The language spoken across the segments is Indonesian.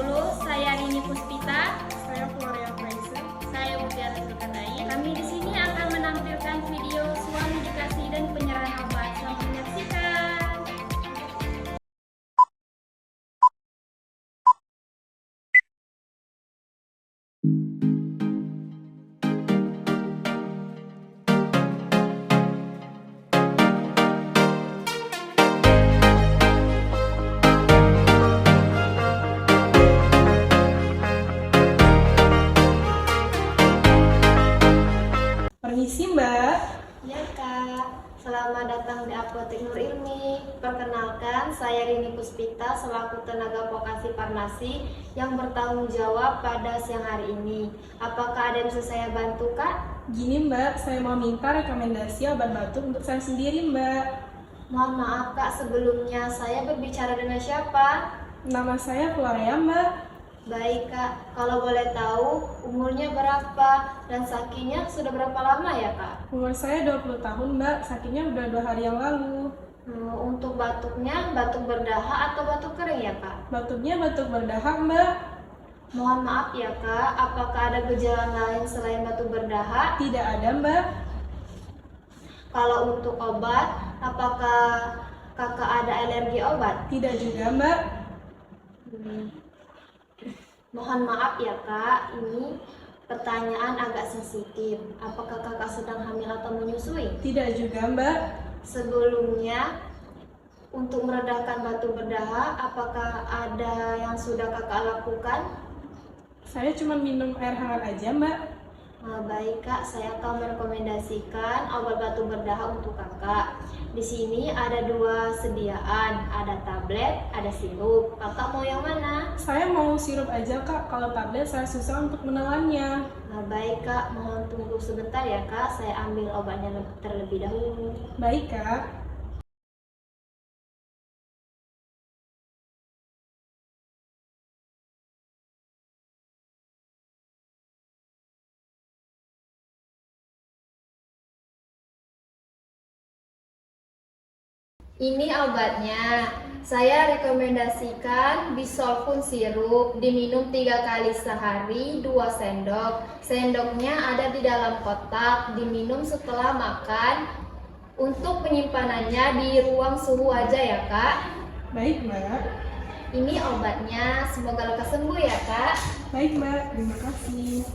20. Saya Rini Puspita. Saya Floria Fraser. Saya Mutiara Zulkarnain. Kami di sini akan menampilkan video suami dikasih dan penyerahan obat. Selamat menyaksikan. Permisi Mbak. Ya Kak, selamat datang di Apotek Nur Ilmi. Perkenalkan, saya Rini Puspita selaku tenaga vokasi farmasi yang bertanggung jawab pada siang hari ini. Apakah ada yang bisa saya bantu Kak? Gini Mbak, saya mau minta rekomendasi obat batuk untuk saya sendiri Mbak. Mohon maaf Kak, sebelumnya saya berbicara dengan siapa? Nama saya Floria Mbak. Baik Kak, kalau boleh tahu umurnya berapa dan sakitnya sudah berapa lama ya Kak? Umur saya 20 tahun Mbak, sakitnya udah 2 hari yang lalu. Untuk batuknya, batuk berdahak atau batuk kering ya Kak? Batuknya batuk berdahak Mbak. Mohon maaf ya Kak, apakah ada gejala lain selain batuk berdahak? Tidak ada Mbak. Kalau untuk obat, apakah kakak ada alergi obat? Tidak juga Mbak. Mohon maaf ya Kak, ini pertanyaan agak sensitif. Apakah kakak sedang hamil atau menyusui? Tidak juga Mbak. Sebelumnya, untuk meredakan batuk berdahak, apakah ada yang sudah kakak lakukan? Saya cuma minum air hangat aja Mbak. Baik Kak, saya akan merekomendasikan obat batuk berdahak untuk kakak. Di sini ada 2 sediaan, ada tablet, ada sirup. Kakak mau yang mana? Saya mau sirup aja Kak, kalau tablet saya susah untuk menelannya. Baik Kak, mohon tunggu sebentar ya Kak, saya ambil obatnya terlebih dahulu. Baik Kak. Ini obatnya. Saya rekomendasikan Bisolvun sirup, diminum 3 kali sehari, 2 sendok. Sendoknya ada di dalam kotak, diminum setelah makan. Untuk penyimpanannya di ruang suhu aja ya Kak. Baik Mbak. Ini obatnya, semoga lekas sembuh ya Kak. Baik Mbak, terima kasih.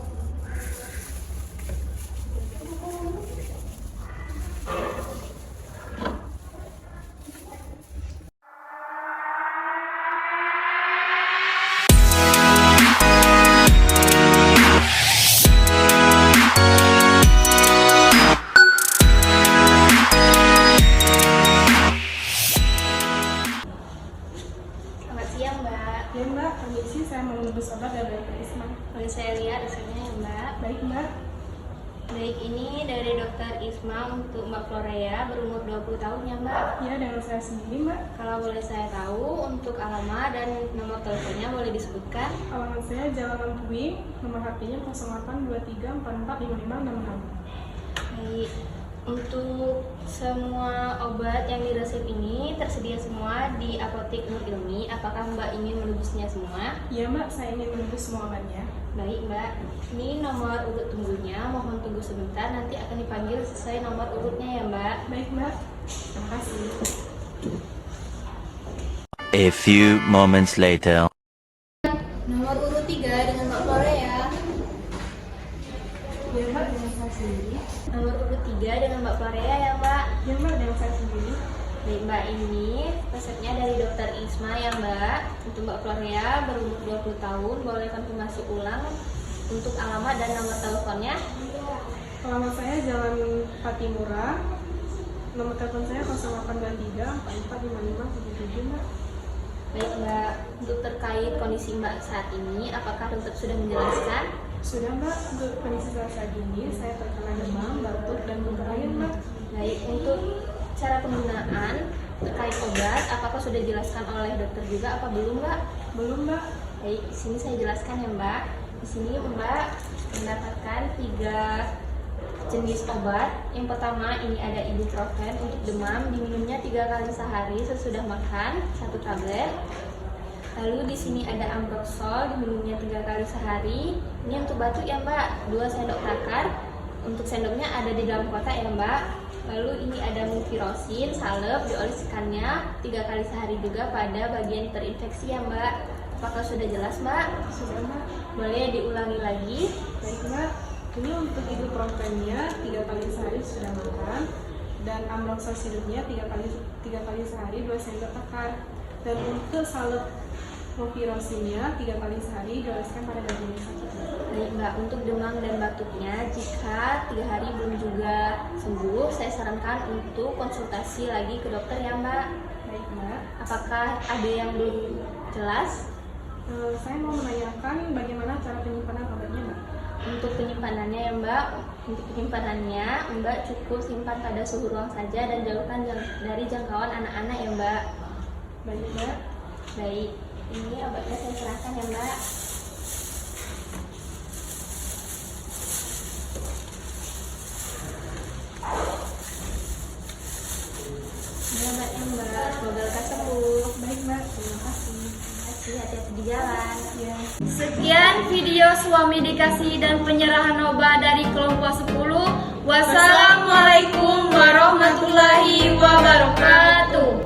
Selamat siang Mbak. Ya Mbak, permisi saya mau menebus obat dari Dr. Isma. Boleh saya lihat hasilnya ya Mbak? Baik Mbak. Baik, ini dari Dr. Isma untuk Mbak Florea berumur 20 tahun ya Mbak. Ya, dengan saya sendiri Mbak. Kalau boleh saya tahu untuk alamat dan nomor teleponnya boleh disebutkan? Alamat saya Jalan Puing, nomor HP-nya 0823445566. Baik, untuk semua obat yang diresep ini tersedia semua di Apotek Nur Ilmi. Apakah Mbak ingin menebusnya semua? Ya Mbak, saya ingin menebus semua obatnya. Baik Mbak, ini nomor urut tunggunya, mohon tunggu sebentar, nanti akan dipanggil sesuai nomor urutnya ya Mbak. Baik Mbak, terima kasih. A few moments later. Nomor urut 3 dengan Mbak Florea. Ya Mbak, dengan saya sendiri. Nomor urut 3 dengan Mbak Florea ya Mbak. Ya Mbak, dengan saya sendiri. Baik Mbak, ini resepnya dari Dr. Isma ya Mbak. Untuk Mbak Florea berumur 20 tahun, boleh konfirmasi ulang untuk alamat dan nomor teleponnya? Alamat saya Jalan Patimura. Nomor telepon saya 0823445577 Mbak. Baik Mbak, untuk terkait kondisi Mbak saat ini, apakah dokter sudah menjelaskan? Sudah Mbak, untuk kondisi saya saat ini, saya terkena demam, batuk, dan muntah angin Mbak. Baik, untuk cara penggunaan terkait obat, apakah sudah dijelaskan oleh dokter juga apa belum Mbak? Belum Mbak. Baik, di sini saya jelaskan ya Mbak. Di sini Mbak mendapatkan 3 jenis obat. Yang pertama ini ada ibuprofen untuk demam, diminumnya 3 kali sehari sesudah makan 1 tablet. Lalu di sini ada Ambroxol, diminumnya 3 kali sehari. Ini untuk batuk ya Mbak, 2 sendok takar. Untuk sendoknya ada di dalam kotak ya Mbak. Lalu ini ada mungkirosin, salep, dioleskannya 3 kali sehari juga pada bagian terinfeksi ya Mbak. Apakah sudah jelas Mbak? Sudah Mbak. Boleh diulangi lagi. Baik Mbak, ini untuk ibuprofennya 3 kali sehari sudah makan, dan Ambroxol sirupnya 3 kali sehari 2 sendok takar. Dan untuk salep mungkirosinnya 3 kali sehari dioleskan pada bagian yang sakit. Baik Mbak, untuk demam dan batuknya jika 3 hari belum juga sembuh, saya sarankan untuk konsultasi lagi ke dokter ya Mbak. Baik Mbak. Apakah ada yang belum jelas? Saya mau menanyakan bagaimana cara penyimpanan obatnya Mbak. Untuk penyimpanannya ya Mbak, untuk penyimpanannya Mbak cukup simpan pada suhu ruang saja dan jauhkan dari jangkauan anak-anak ya Mbak. Baik Mbak. Baik, ini obatnya saya serahkan ya Mbak. Ini obatnya Mbak, semoga lekas sembuh. Baik Mbak, terima kasih. Terima kasih, hati-hati di jalan. Ya. Sekian video suami dikasih dan penyerahan obat dari kelompok 10. Wassalamualaikum warahmatullahi wabarakatuh.